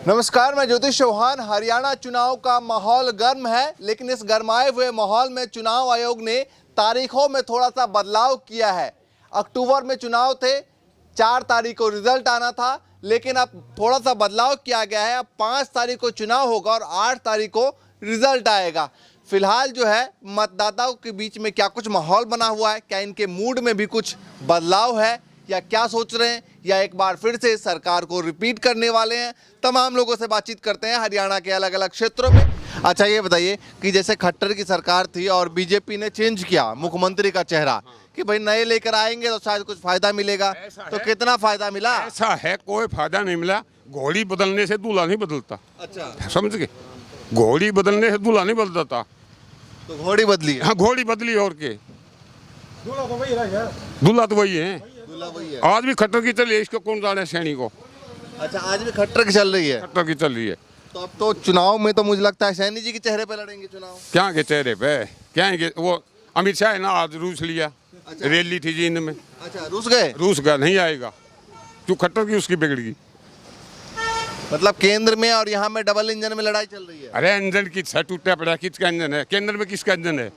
नमस्कार, मैं ज्योतिष चौहान। हरियाणा चुनाव का माहौल गर्म है, लेकिन इस गर्माए हुए माहौल में चुनाव आयोग ने तारीखों में थोड़ा सा बदलाव किया है। अक्टूबर में चुनाव थे, 4 तारीख को रिजल्ट आना था, लेकिन अब थोड़ा सा बदलाव किया गया है। अब 5 तारीख को चुनाव होगा और 8 तारीख को रिजल्ट आएगा। फिलहाल जो है मतदाताओं के बीच में क्या कुछ माहौल बना हुआ है, क्या इनके मूड में भी कुछ बदलाव है या क्या सोच रहे हैं, या एक बार फिर से सरकार को रिपीट करने वाले हैं, तमाम लोगों से बातचीत करते हैं हरियाणा के अलग अलग क्षेत्रों में। अच्छा, ये बताइए कि जैसे खट्टर की सरकार थी और बीजेपी ने चेंज किया मुख्यमंत्री का चेहरा कि भाई नए लेकर आएंगे तो शायद कुछ फायदा मिलेगा, तो कितना फायदा मिला? ऐसा है, कोई फायदा नहीं मिला। घोड़ी बदलने से दूल्हा नहीं बदलता। अच्छा, समझ गए? घोड़ी बदलने से दूल्हा नहीं बदलता। तो घोड़ी बदली है। हाँ, घोड़ी बदली और के दूल्हा तो वही रह गया। दूल्हा तो वही है। दूल्हा वही है। आज भी खट्टर की चल रही है, इसको कौन जाने सैनी को। अच्छा, आज भी खट्टर की चल रही है। खट्टर की चल रही है। तो अब तो चुनाव में तो मुझे लगता है सैनी जी के चेहरे पे लड़ेंगे चुनाव। क्या के चेहरे पे, क्या है कि वो अमित शाह है ना, आज रूस लिया। अच्छा। रैली थी जींद में। अच्छा, रूस गए? रूस का नहीं आएगा, क्यों? खट्टर की उसकी बिगड़गी। मतलब केंद्र में और यहाँ में डबल इंजन में लड़ाई चल रही है। अरे इंजन की छत टूटा पड़ा, किसका इंजन है? केंद्र में किसका इंजन है?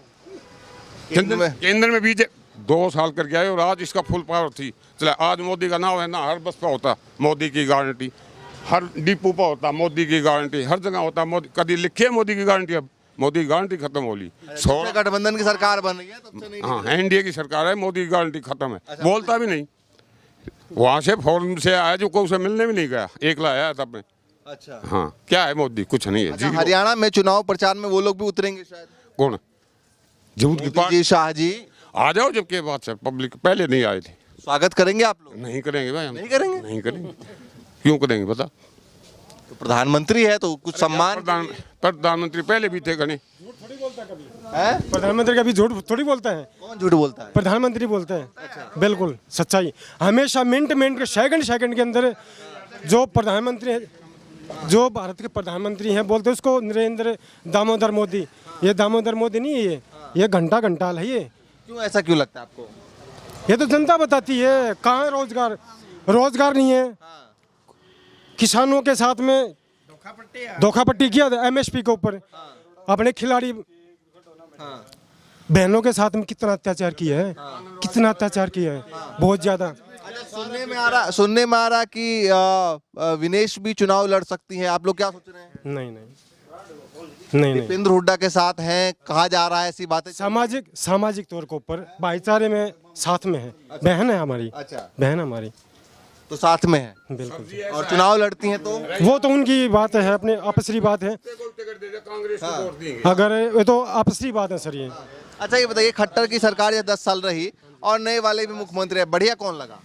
केंद्र में बीजेपी 2 साल कर गया है और आज इसका फुल पावर थी। चला, आज मोदी का नाम है ना, हर बस पे होता मोदी की गारंटी, हर डिपो पर होता मोदी की गारंटी, हर जगह होता मोदी। कभी लिखे मोदी की गारंटी? अब मोदी की गारंटी खत्म हो ली। गठबंधन की सरकार बन रही है तब से नहीं। हाँ, एनडीए की सरकार है, मोदी की गारंटी खत्म है। अच्छा, बोलता भी नहीं। वहाँ से फॉरन से आया जो, को उसे मिलने भी नहीं गया, एकला आया तब में। अच्छा, हाँ, क्या है मोदी? कुछ नहीं है। अच्छा, हरियाणा में चुनाव प्रचार में वो लोग भी उतरेंगे शायद। कौन? झूठ की मोदी जी, शाह जी आ जाओ, जबकि बात से पब्लिक पहले नहीं आए थे। स्वागत करेंगे आप लोग? नहीं करेंगे भाई, हम नहीं करेंगे? नहीं करेंगे। क्यों करेंगे बता? तो प्रधानमंत्री है तो कुछ सम्मान। प्रधानमंत्री पहले भी थे घने। है? प्रधानमंत्री कभी झूठ थोड़ी बोलते हैं। कौन झूठ बोलता है? प्रधानमंत्री बोलते हैं। बिल्कुल सच्चाई। हमेशा मिनट के सेकंड के अंदर जो प्रधानमंत्री है, जो भारत के प्रधानमंत्री हैं, बोलते हैं उसको नरेंद्र दामोदर मोदी। ये दामोदर मोदी नहीं है, ये घंटा घंटाल है। ये क्यों, ऐसा क्यों लगता है आपको? ये तो जनता बताती है। कहाँ है रोजगार? रोजगार नहीं है। किसानों के साथ में धोखापट्टी किया था एमएसपी के ऊपर। अपने खिलाड़ी बहनों के साथ में कितना अत्याचार किया है, कितना अत्याचार किया है, बहुत ज्यादा। सुनने में आ रहा कि विनेश भी चुनाव लड़ सकती हैं। आप लोग क्या सोच रहे हैं? नहीं। दीपेंद्र हुड्डा के साथ हैं, कहा जा रहा है, ऐसी बातें। सामाजिक तौर के ऊपर भाईचारे में साथ में है। बहन है हमारी। अच्छा, बहन हमारी तो साथ में है। बिल्कुल। और चुनाव लड़ती हैं तो वो तो उनकी बात है, अपने आपसी बात है। अगर ये तो आपसी बात है सर ये। अच्छा, ये बताइए, खट्टर की सरकार ये 10 साल रही और नए वाले भी मुख्यमंत्री है, बढ़िया कौन लगा?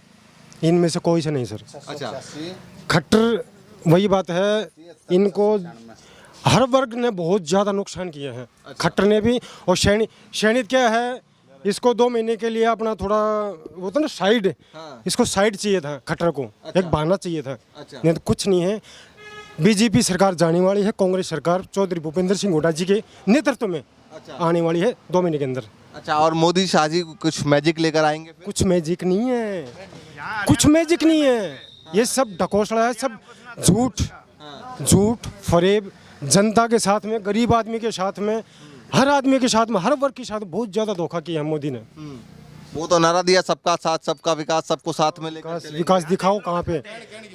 इनमें से कोई से नहीं सर। अच्छा, खट्टर वही बात है, इनको हर वर्ग ने बहुत ज़्यादा नुकसान किया है। खट्टर ने भी। और शैनित क्या है, इसको 2 महीने के लिए अपना थोड़ा वो था ना साइड, इसको साइड चाहिए था खट्टर को। एक बहाना चाहिए था। नहीं तो कुछ नहीं है। बीजेपी सरकार जाने वाली है, कांग्रेस सरकार चौधरी भूपेंद्र सिंह हुड्डा जी के नेतृत्व में आने वाली है 2 महीने के अंदर। अच्छा, और मोदी शाह जी कुछ मैजिक लेकर आएंगे फिर? कुछ मैजिक नहीं है, कुछ मैजिक नहीं है। ये सब ढकोसला है, सब झूठ फरेब। जनता के साथ में, गरीब आदमी के साथ में, हर आदमी के साथ में, हर वर्ग के साथ बहुत ज्यादा धोखा किया मोदी ने। वो तो नारा दिया, सबका साथ सबका विकास, सबको साथ में लेकर। विकास दिखाओ कहाँ पे?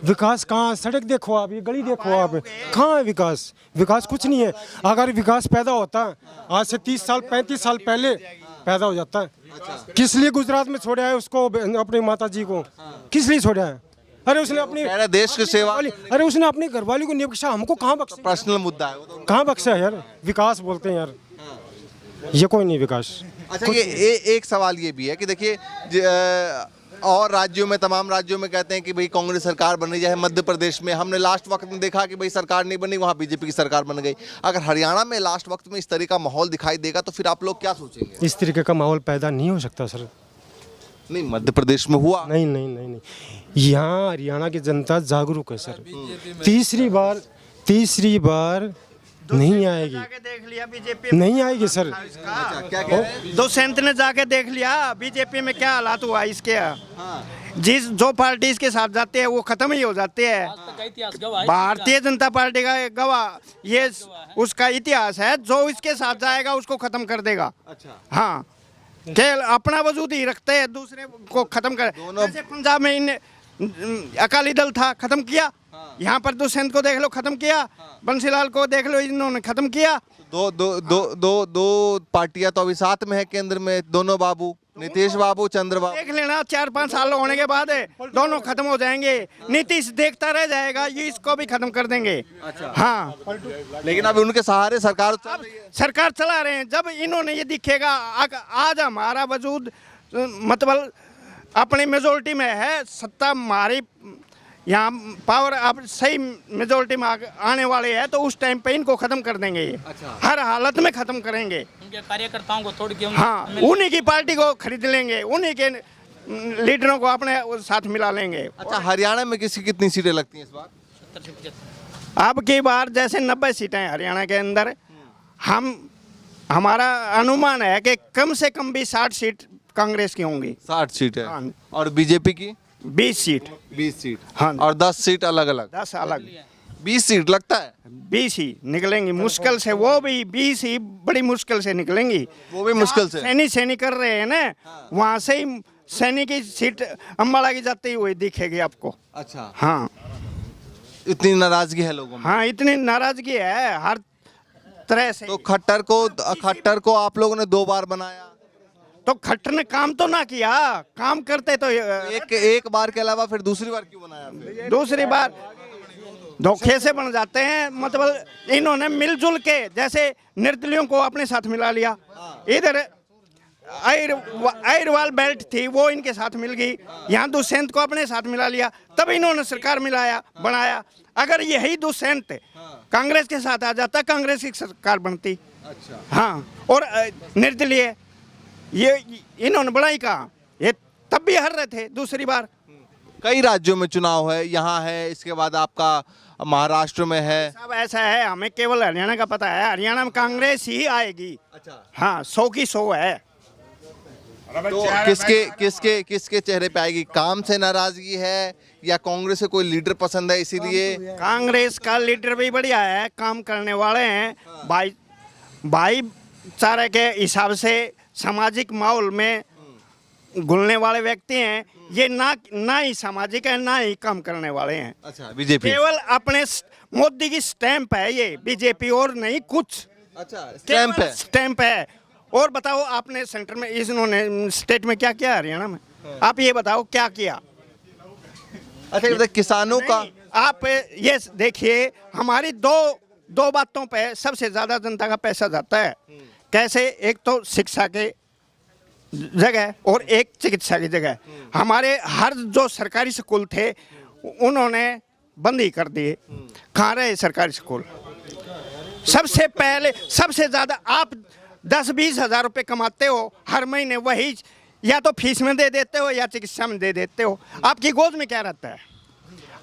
विकास कहाँ? सड़क देखो आप, ये गली देखो आप, कहाँ है विकास? विकास कुछ नहीं है। अगर विकास पैदा होता आज से 30 साल 35 साल पहले पैदा हो जाता है। किस लिए गुजरात में छोड़ा है उसको, अपनी माता जी को किस लिए छोड़ा है? अरे उसने अपनी देश की सेवा। अरे उसने अपनी घरवाली को नहीं बख्शा, हमको कहाँ बख्शा? पर्सनल मुद्दा है वो तो। कहाँ बख्शा है यार? विकास बोलते हैं यार, ये कोई नहीं विकास। अच्छा, ये एक सवाल ये भी है कि देखिए, और राज्यों में, तमाम राज्यों में कहते हैं कि भाई कांग्रेस सरकार बन रही है। मध्य प्रदेश में हमने लास्ट वक्त में देखा कि भाई सरकार नहीं बनी, वहाँ बीजेपी की सरकार बन गई। अगर हरियाणा में लास्ट वक्त में इस तरह का माहौल दिखाई देगा तो फिर आप लोग क्या सोचेंगे? इस तरीके का माहौल पैदा नहीं हो सकता सर। नहीं, मध्य प्रदेश में हुआ। नहीं। यहाँ हरियाणा की जनता जागरूक है सर। तीसरी बार नहीं आएगी। देख लिया बीजेपी नहीं आएगी सर। क्या 2 सेंट ने जाके देख लिया बीजेपी में क्या हालात हुआ इसके। जिस जो पार्टी इसके साथ जाते हैं वो खत्म ही हो जाते हैं। भारतीय जनता पार्टी का एक गवाह ये उसका इतिहास है, जो इसके साथ जाएगा उसको खत्म कर देगा। अच्छा। हाँ, केवल अपना वजूद ही रखते हैं, दूसरे को खत्म कर। जैसे पंजाब में इन अकाली दल था, खत्म किया। यहाँ पर दुष्यंत को देख लो, खत्म किया। बंसीलाल को देख लो, इन्होंने खत्म किया। दो पार्टियां तो अभी साथ में है केंद्र में, दोनों बाबू, नीतीश बाबू, चंद्रबाबू। देख लेना 4-5 साल होने के बाद दोनों खत्म हो जाएंगे। नीतीश देखता रह जाएगा, ये इसको भी खत्म कर देंगे। अच्छा। हाँ, लेकिन अभी उनके सहारे सरकार चल रही है। सरकार चला रहे हैं। जब इन्होंने ये दिखेगा आज हमारा वजूद मतलब अपनी मेजोरिटी में है, सत्ता हमारी यहाँ पावर अब सही मेजोरिटी में आने वाले है, तो उस टाइम पे इनको खत्म कर देंगे ये। अच्छा। हर हालत में खत्म करेंगे। उनके कार्यकर्ताओं को तोड़ के हाँ, उन्हीं की पार्टी को खरीद लेंगे, उन्हीं के लीडरों को अपने साथ मिला लेंगे। अच्छा, हरियाणा में कितनी सीटें लगती हैं इस बार? अब की बार जैसे 90 सीटें हैं हरियाणा के अंदर, हमारा अनुमान है कि कम से कम भी 60 सीट कांग्रेस की होंगी। 60 सीटें। हाँ। और बीजेपी की 20 सीट। 20 सीट। हाँ। और 10 सीट अलग अलग। 10 अलग। 20 सीट लगता है। 20 ही निकलेंगी मुश्किल से, वो भी 20 ही बड़ी मुश्किल से निकलेंगी। वो भी मुश्किल से। सैनी कर रहे हैं ना, वहाँ से ही सैनी की सीट अम्बाला की जाती हुई दिखेगी आपको। अच्छा। हाँ, इतनी नाराजगी है लोगों में। हाँ, इतनी नाराजगी है हर तरह से। तो खट्टर को आप लोगों ने 2 बार बनाया, तो खट्टर ने काम तो ना किया, काम करते तो एक बार के अलावा फिर दूसरी बार क्यों बनाया फिर? दूसरी बार धोखे से बन जाते हैं। मतलब इन्होंने मिलजुल के, जैसे निर्दलियों को अपने साथ मिला लिया, इधर आयरवाल बेल्ट थी वो इनके साथ मिल गई, यहाँ दुष्यंत को अपने साथ मिला लिया, तब इन्होंने सरकार मिलाया बनाया। अगर यही दुष्यंत कांग्रेस के साथ आ जाता, कांग्रेस की सरकार बनती। अच्छा। हाँ, और निर्दलीय ये इन्होंने बनाई कहाँ, ये तब भी हार रहे थे दूसरी बार। कई राज्यों में चुनाव है, यहाँ है, इसके बाद आपका महाराष्ट्र में है। सब ऐसा है, हमें केवल हरियाणा का पता है। हरियाणा में कांग्रेस ही आएगी। अच्छा। हाँ, 100 की 100 है। तो किसके चेहरे पे आएगी? काम से नाराजगी है या कांग्रेस से कोई लीडर पसंद है इसीलिए? कांग्रेस का लीडर भी बढ़िया है, काम करने वाले हैं, भाईचारे के हिसाब से सामाजिक माहौल में घुलने वाले व्यक्ति हैं। ये ना ही सामाजिक है, ना ही काम करने वाले हैं। अच्छा, बीजेपी केवल अपने मोदी की स्टैंप है ये, बीजेपी और नहीं कुछ। अच्छा, स्टैंप है। और बताओ, आपने सेंटर में इन्होंने स्टेट में क्या किया हरियाणा में? आप ये बताओ क्या किया? अच्छा, किसानों का आप ये देखिए, हमारी दो बातों पे सबसे ज्यादा जनता का पैसा जाता है। कैसे? एक तो शिक्षा के जगह और एक चिकित्सा की जगह। हमारे हर जो सरकारी स्कूल थे उन्होंने बंद ही कर दिए। कहाँ रहे सरकारी स्कूल? सबसे पहले सबसे ज्यादा आप 10-20 हज़ार रुपये कमाते हो हर महीने, वही या तो फीस में दे देते हो या चिकित्सा में दे देते हो। आपकी गोद में क्या रहता है?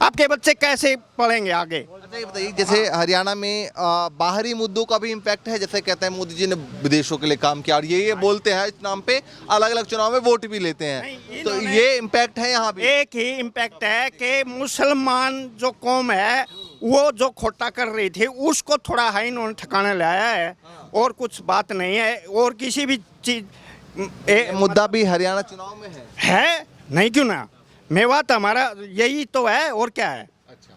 आपके बच्चे कैसे पढ़ेंगे आगे? अच्छा, ये बताइए, जैसे हरियाणा में बाहरी मुद्दों का भी इम्पैक्ट है। जैसे कहते हैं मोदी जी ने विदेशों के लिए काम किया, और ये बोलते हैं इस नाम पे अलग अलग चुनाव में वोट भी लेते हैं, तो ये इम्पैक्ट है यहाँ भी? एक ही इम्पैक्ट है कि मुसलमान जो कौम है वो जो खोटा कर रही थी उसको थोड़ा हाई इन्होंने ठिकाने लाया है, और कुछ बात नहीं है। और किसी भी चीज मुद्दा भी हरियाणा चुनाव में है नहीं, क्यों ना? मेवात हमारा यही तो है, और क्या है? अच्छा,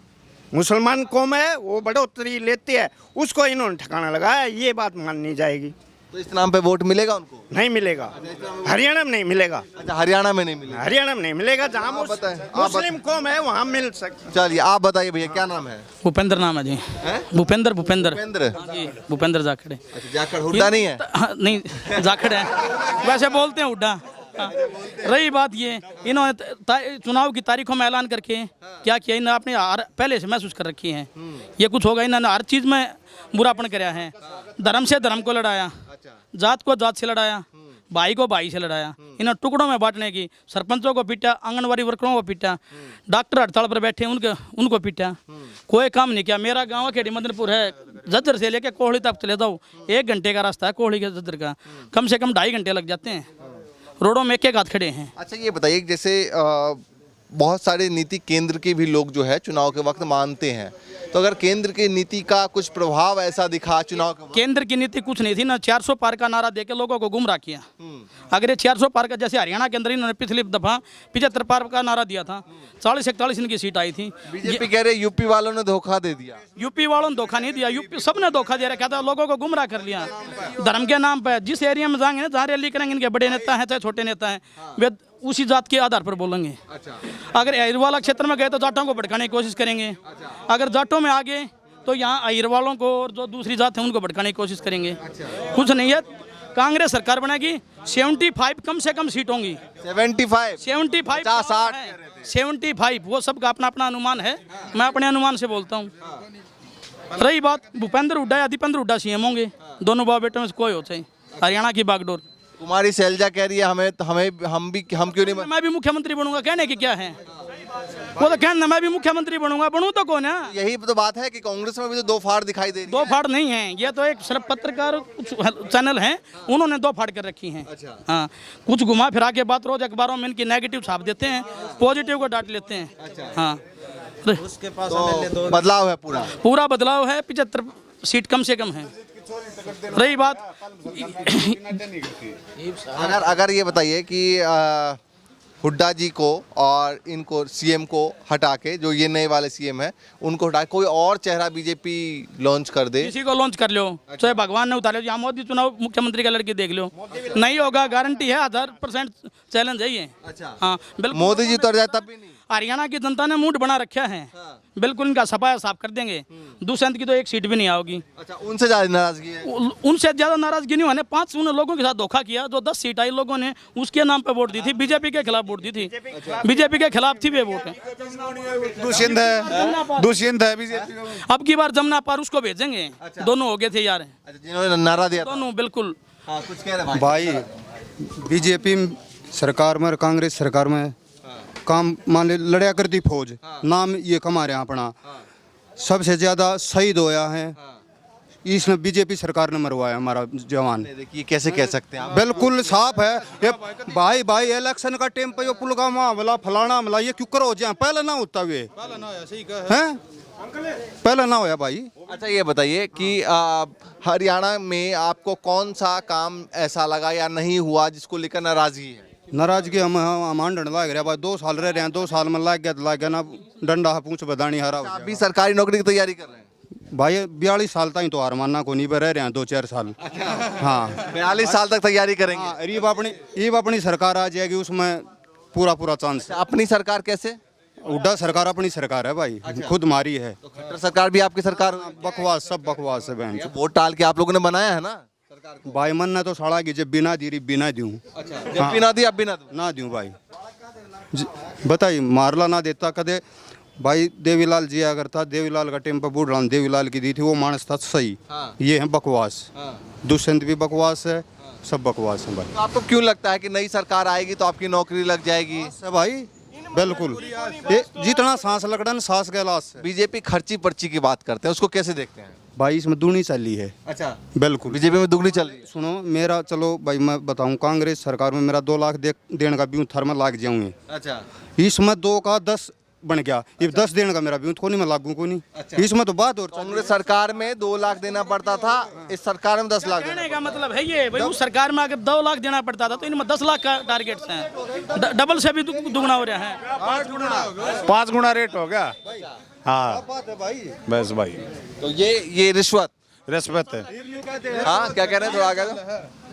मुसलमान कौम है वो बढ़ोतरी लेती है, उसको इन्होंने ठिकाना लगाया, ये बात माननी जाएगी। तो इस नाम पे वोट मिलेगा उनको? नहीं मिलेगा, हरियाणा में नहीं मिलेगा। अच्छा, हरियाणा में नहीं मिलेगा? हरियाणा में नहीं मिलेगा। जहाँ मुस्लिम कौम है वहाँ मिल सकती। चलिए, आप बताइए भैया, क्या नाम है? भूपेंद्र नाम है जी। भूपेंद्र जी, भूपेंद्र जाखड़। अच्छा, जाखड़ हुड्डा नहीं है? नहीं, जाखड़ है, वैसे बोलते हैं हुड्डा। रही बात ये, इन्होंने चुनाव की तारीखों में ऐलान करके क्या किया, इन्होंने अपने पहले से महसूस कर रखी हैं ये कुछ होगा। इन्होंने हर चीज़ में बुरापन कराया है। धर्म से धर्म को लड़ाया, जात को जात से लड़ाया, भाई को भाई से लड़ाया। इन्होंने टुकड़ों में बांटने की, सरपंचों को पीटा, आंगनवाड़ी वर्करों को पीटा, डॉक्टर हड़ताल पर बैठे उनको पीटा। कोई काम नहीं किया। मेरा गाँव खेड़ी मदनपुर है, झज्जर से लेके कोहली तक चले जाओ, 1 घंटे का रास्ता है कोहली के झज्जर का, कम से कम 2.5 घंटे लग जाते हैं। रोडों में एक हाथ खड़े हैं। अच्छा, ये बताइए, जैसे बहुत सारी नीति केंद्र की भी लोग जो है चुनाव के वक्त मानते हैं, तो अगर केंद्र की नीति का कुछ प्रभाव ऐसा दिखा चुनाव के वक्त? केंद्र की नीति कुछ नहीं थी ना, 400 पार का नारा देके लोगों को गुमराह किया। अगर ये 400 पार का, जैसे हरियाणा के अंदर इन्होंने पिछली दफा 75 पार का नारा दिया था, 40-41 इनकी सीट आई थी। बीजेपी कह रहे यूपी वालों ने धोखा दे दिया। यूपी वालों ने धोखा नहीं दिया, यूपी सबने धोखा दे रखा था, लोगों को गुमराह कर लिया धर्म के नाम पर। जिस एरिया में जाएंगे ना, जहाँ रैली करेंगे, इनके बड़े नेता हैं चाहे छोटे नेता हैं, वे उसी जात के आधार पर बोलेंगे। अगर अहिरवाला क्षेत्र में गए तो जाटों को भड़काने की कोशिश करेंगे, अगर जाटों में आ गए तो यहाँ अहिर वालों को और जो दूसरी जात है उनको भड़काने की कोशिश करेंगे। कुछ नहीं है, कांग्रेस सरकार बनेगी, 75 कम से कम सीट होंगी। 75 75 75 वो सबका अपना अपना अनुमान है, मैं अपने अनुमान से बोलता हूँ। रही बात भूपेंद्र हुड्डा या दीपेंद्र हुड्डा सीएम होंगे, दोनों बाप बेटों में से कोई हो चाहे। हरियाणा की बागडोर कुमारी शैलजा कह रही है हम क्यों नहीं मैं भी मुख्यमंत्री बनूंगा, कहने की क्या है, वो तो कहना मैं भी मुख्यमंत्री बनूंगा, बनूं तो कौन है। यही तो बात है कि कांग्रेस में भी तो दो फाड़ दिखाई दे रही दो फाड़ नहीं है, ये तो एक सिर्फ पत्रकार चैनल हैं, उन्होंने दो फाड़ कर रखी हैं। हाँ, कुछ घुमा फिरा के बात रोज अखबारों में इनकी नेगेटिव छाप देते हैं, पॉजिटिव को डांट लेते हैं। हाँ, उसके पास तो बदलाव है, पूरा बदलाव है, 75 सीट कम से कम है। रही बात अगर ये बताइए कि हुड्डा जी को और इनको सीएम को हटा के, जो ये नए वाले सीएम है उनको हटा के कोई और चेहरा बीजेपी लॉन्च कर दे, किसी को लॉन्च कर लो, चाहे भगवान ने उतारे, यहाँ मोदी चुनाव मुख्यमंत्री का लड़की देख लो, नहीं होगा, गारंटी है, 1000% चैलेंज है ये। हाँ बिल्कुल, मोदी जी उतर जाए तब भी नहीं। हरियाणा की जनता ने मूड बना रखा है, बिल्कुल इनका सफाया साफ कर देंगे, दुष्यंत की तो एक सीट भी नहीं आओगी। अच्छा, उनसे ज्यादा नाराजगी है? उनसे ज्यादा नाराजगी नहीं होने, 5 उन लोगों के साथ धोखा किया, जो 10 सीट आई लोगों ने उसके नाम पे वोट दी थी, बीजेपी के खिलाफ वोट दी थी, बीजेपी के खिलाफ थी वे वोट। दुष्यंत है बीजेपी। अब की बार जमुना पार उसको भेजेंगे, दोनों हो गए थे यार, जिन्होंने नारा दिया दोनों बिल्कुल। कुछ कह रहे भाई बीजेपी सरकार में और कांग्रेस सरकार में काम मान ले लड़या करती फौज, नाम ये कमा रहे हैं अपना, सबसे ज्यादा शहीद होया है, इसने बीजेपी सरकार ने मरवाया हमारा जवान। देखिए कैसे कह सकते हैं आप? बिल्कुल साफ है ये भाई इलेक्शन का टाइम पे ये पुलवामा हमला फलाना हमला ये क्यों करो जाए, पहले ना होता हुए हैं, पहले ना होया भाई। अच्छा ये बताइए कि हरियाणा में आपको कौन सा काम ऐसा लगा या नहीं हुआ जिसको लेकर नाराजगी है? नाराजगी हम डंड लाग रहे भाई, 2 साल रह रहे हैं, 2 साल में लाग गया ना डंडा पूछ बदानी हरा। आप भी सरकारी नौकरी की तैयारी कर रहे हैं? भाई 42 साल तक तो हार मानना को नहीं रह रहे हैं, 2-4 साल। हाँ 42 साल तक तैयारी करेंगे। ये अपनी सरकार आ जाएगी, उसमें पूरा चांस। अपनी सरकार कैसे? उड्डा सरकार अपनी सरकार है भाई, खुद मारी है। तो खट्टर सरकार भी आपकी सरकार? बकवास, सब बकवास है बहन। वोट डाल के आप लोगों ने बनाया है ना भाई, मन ने तो साड़ा की जब बिना दी बिना दूं। जब बिना दी अब बिना दूं ना दूं भाई, बताइए मारला ना देता कदे भाई। देवीलाल जी अगर था, देवीलाल का टेम पर बूढ़ देवीलाल की दी थी, वो मानस था सही। ये है बकवास, दुष्यंत भी बकवास है, सब बकवास है भाई। तो आपको क्यों लगता है कि नई सरकार आएगी तो आपकी नौकरी लग जाएगी? भाई बिल्कुल, ये जितना सांस लगड़न सांस के लाश। बीजेपी खर्ची पर्ची की बात करते हैं, उसको कैसे देखते हैं? भाई इसमें दुगनी चली है। अच्छा, बिल्कुल बीजेपी में दुगनी चल रही है। सुनो मेरा, चलो भाई मैं बताऊं, कांग्रेस सरकार में मेरा 2 लाख देने का ब्यूं थर में लाग जाऊंगे। अच्छा, इसमें 2 का 10 बन गया, ये 10 देने का मेरा ब्यूं को नहीं मैं लागू को नहीं। अच्छा। इसमें तो बात और कांग्रेस सरकार में 2 लाख देना पड़ता था, इस सरकार में 10 लाख देना। कहने का मतलब है ये भाई, उस सरकार में अगर 2 लाख देना पड़ता था तो इनमें 10 लाख का टारगेट है, डबल से भी दुगना हो रहा है, 5 गुना रेट हो गया। हाँ बस भाई, तो ये रिश्वत है। हाँ क्या कह रहे हैं, थोड़ा आगे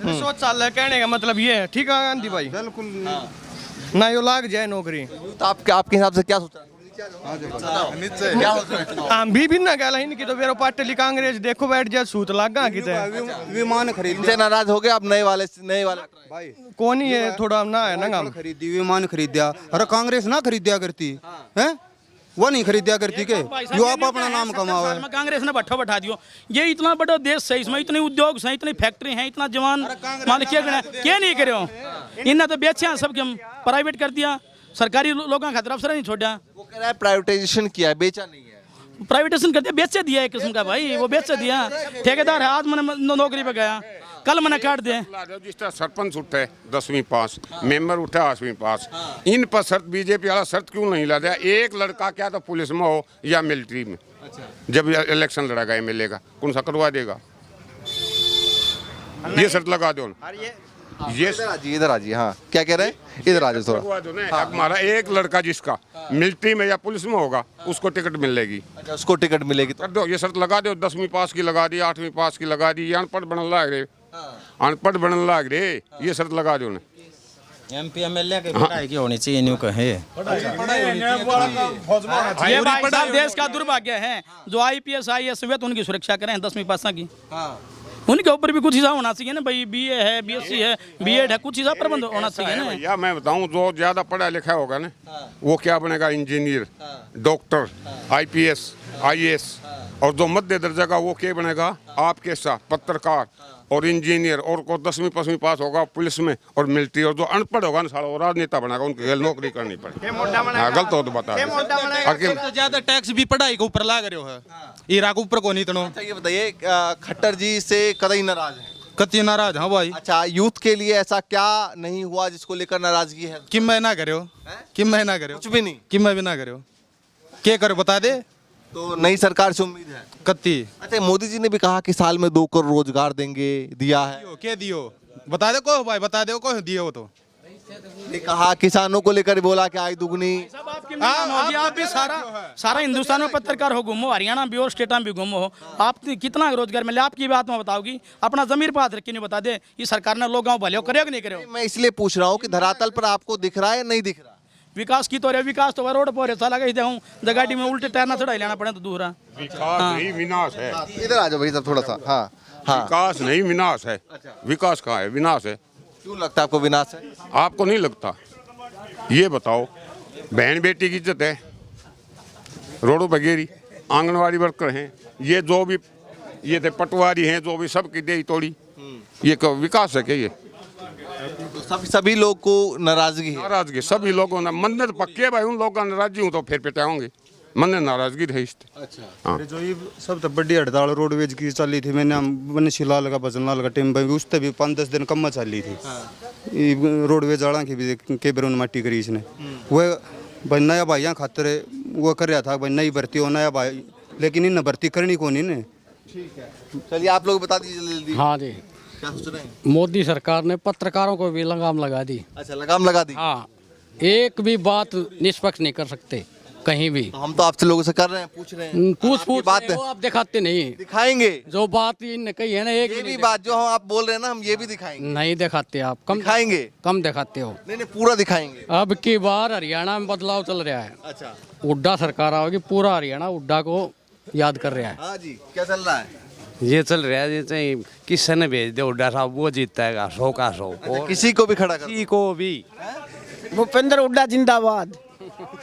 रिश्वत चाल है, कहने का मतलब ये है। ठीक है गांधी भाई, बिल्कुल ना यो लाग जाए नौकरी। तो आपके हिसाब से क्या सोच रहे हैं? क्या सोच रहे हैं? हम भी ना गया इनकी तो बेरो पार्टी कांग्रेस देखो बैठ जाए सूत लागा की विमान खरीद इनसे नाराज हो गए आप? नए वाले भाई कौन ही है, थोड़ा ना है ना, खरीदी विमान खरीदा, अरे कांग्रेस ना खरीदिया करती है, वो नहीं खरीदिया करती के जो आप अपना नाम कमाओ है। कांग्रेस ने भट्ठो बैठा दियो, ये इतना बड़ा देश है, इसमें इतने उद्योग हैं, इतनी फैक्ट्री हैं, इतना जवान मान क्या नहीं करे, इन्हें तो बेचे सबके प्राइवेट कर दिया, सरकारी लोगों का खतरा अफसर नहीं छोड़ा। वो कह रहा है प्राइवेटाइजेशन किया है, बेचा नहीं है। प्राइवेटाइजेशन कर दिया, बेचे दिया एक किस्म का भाई, वो बेच दिया, ठेकेदार है, आज मैंने नौकरी पे गया, कल मैंने काट दे। जिस तरह सरपंच उठे 10वीं पास, मेंबर उठे 8वीं पास, इन पर शर्त बीजेपी वाला शर्त क्यों नहीं ला दिया? एक लड़का क्या तो पुलिस में हो या मिलिट्री में, जब इलेक्शन लड़ेगा एमएलए का कौन सा करवा देगा? ये शर्त लगा दो ना। ये इधर आ जी। हाँ, क्या कह रहे हैं? इधर आ जाओ थोड़ा। लगवा दो ना। अब हमारा एक लड़का जिसका मिलिट्री में या पुलिस में होगा उसको टिकट मिलेगी। अच्छा, उसको टिकट मिलेगी तो कर दो, ये शर्त लगा दो। 10वीं पास की लगा दी, 8वीं पास की लगा दी। अनपढ़ बनने लाग रहे, अनपढ़ बनने लाग रहे, ये शर्त लगा दो ना। एमपी एमएलए के पढ़ाई की होनी चाहिए, न्यू कहे। ये भाई साहब देश का दुर्भाग्य है, जो आईपीएस आईएएस हुए तो उनकी सुरक्षा करें 10वीं पास की। उनके ऊपर भी कुछ हिसाब होना चाहिए ना भाई। बीए है, बीएससी है, बीएड है, कुछ हिसाब प्रबंध होना चाहिए ना भैया। मैं बताऊं, जो ज्यादा पढ़ा लिखा होगा ना वो क्या बनेगा? Engineer, doctor, IPS, IAS. और जो मध्य दर्जा का वो क्या बनेगा? आपके साथ पत्रकार और इंजीनियर। और को 10वीं 5वीं पास होगा पुलिस में और मिलिट्री। और जो अनपढ़ होगा ना साला वो राजनेता बनेगा, उनके नौकरी करनी पड़ेगी। गलत हो तो बता। तो ज्यादा टैक्स भी पढ़ाई के ऊपर लाग रहे हो, ईरा के ऊपर को नहीं तनो। अच्छा, ये बताइए, खट्टर जी से कतई नाराज है? कति नाराज? हाँ भाई। अच्छा, यूथ के लिए ऐसा क्या नहीं हुआ जिसको लेकर नाराजगी है? कि मैं ना करे हो, कि मैं ना करे हो, कुछ भी नहीं। कि मैं भी ना करे हो, क्या करो बता दे। तो नई सरकार से उम्मीद है? कति। अच्छा, मोदी जी ने भी कहा कि साल में 2 करोड़ रोजगार देंगे, दिया है। क्या दियो बता दे को भाई, बता दे को दियो तो। ये कहा किसानों को लेकर बोला कि आय दुगनी। आप भी सारा हिंदुस्तान में पत्रकार हो घूमो, हरियाणा भी और स्टेट में भी घूमो हो, आप कितना रोजगार मिले आपकी बात में बताओगी? अपना जमीर पर हाथ रख के नहीं बता दे ये सरकार ने लोगों भले करे कि नहीं करे? मैं इसलिए पूछ रहा हूँ कि धरातल पर आपको दिख रहा है या नहीं दिख रहा? विकास की तो रे, विकास तो रोड पर है, साला कहीं हूँ गाड़ी में उल्टे टायर ना चढ़ाई लेना पड़े तो दूसरा। विकास नहीं विनाश है। इधर आ जाओ भाई साहब थोड़ा सा। हाँ हाँ, विकास नहीं विनाश है। विकास कहाँ है? विनाश है। क्यों लगता है आपको विनाश है? आपको नहीं लगता? ये बताओ, बहन बेटी की इज्जत है, रोडों पर गिरी, आंगनवाड़ी वर्कर हैं, ये जो भी ये थे पटवारी हैं, जो भी सबकी दे तोड़ी, ये विकास है क्या? ये तो सभी लोग को नाराजगी है। नाराजगी सभी लोगों ने। मंदिर पक्के भाई, उन लोगों का नाराजगी हूँ तो फिर पिटाऊंगे। मन नाराजगी रही। अच्छा, जो ये सबसे बड़ी हड़ताल रोडवेज की चली थी, मैंने बनशी लाल का भजन लाल का टीम भाई उस भी 5-10 दिन कम चली थी। रोडवेज वाला की भी के बेरोन मट्टी करी इसने। वह भाई नया भाई यहाँ खातर वो कर रहा था भाई नई भर्ती हो नया भाई, लेकिन इन भर्ती करनी को नहीं। ठीक है, चलिए आप लोग बता दीजिए जल्दी। हाँ जी, क्या सोच रहे हैं? मोदी सरकार ने पत्रकारों को भी लगाम लगा दी। अच्छा, लगाम लगा दी। हाँ, एक भी बात निष्पक्ष नहीं कर सकते कहीं भी। तो हम तो आपसे लोगों से कर रहे हैं, पूछ रहे हैं। पूछ बात रहे हो, आप दिखाते नहीं। दिखाएंगे जो बात इनने कही है ना, एक ये भी भी नहीं बात जो हम आप बोल रहे हैं ना, हम ये भी दिखाएंगे। नहीं दिखाते आप, कम दिखाएंगे। कम दिखाते हो। नहीं नहीं, पूरा दिखाएंगे। अब की बार हरियाणा में बदलाव चल रहा है। अच्छा, हुड्डा सरकार आओगी, पूरा हरियाणा हुड्डा को याद कर रहा है। हाँ जी, क्या चल रहा है? ये चल रहा है, ये किसी ने भेज दे हुड्डा साहब, वो जीतता है 100 का 100। अच्छा, किसी को भी खड़ा कर, किसी को भी। भूपेंद्र हुड्डा जिंदाबाद।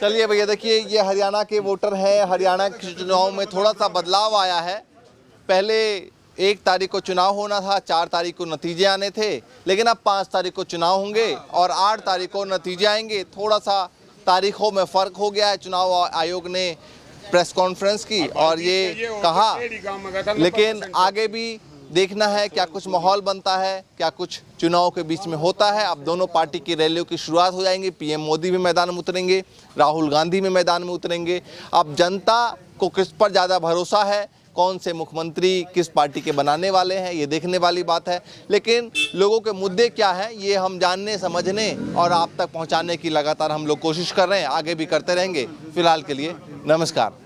चलिए भैया, देखिए ये हरियाणा के वोटर हैं। हरियाणा के चुनाव में थोड़ा सा बदलाव आया है। पहले 1 तारीख को चुनाव होना था, 4 तारीख को नतीजे आने थे, लेकिन अब 5 तारीख को चुनाव होंगे और 8 तारीख को नतीजे आएंगे। थोड़ा सा तारीखों में फ़र्क हो गया है। चुनाव आयोग ने प्रेस कॉन्फ्रेंस की और ये कहा, लेकिन आगे भी देखना है क्या कुछ माहौल बनता है, क्या कुछ चुनाव के बीच में होता है। अब दोनों पार्टी की रैलियों की शुरुआत हो जाएंगी। पीएम मोदी भी मैदान में उतरेंगे, राहुल गांधी भी मैदान में उतरेंगे। अब जनता को किस पर ज़्यादा भरोसा है, कौन से मुख्यमंत्री किस पार्टी के बनाने वाले हैं, ये देखने वाली बात है। लेकिन लोगों के मुद्दे क्या हैं, ये हम जानने समझने और आप तक पहुंचाने की लगातार हम लोग कोशिश कर रहे हैं, आगे भी करते रहेंगे। फिलहाल के लिए नमस्कार।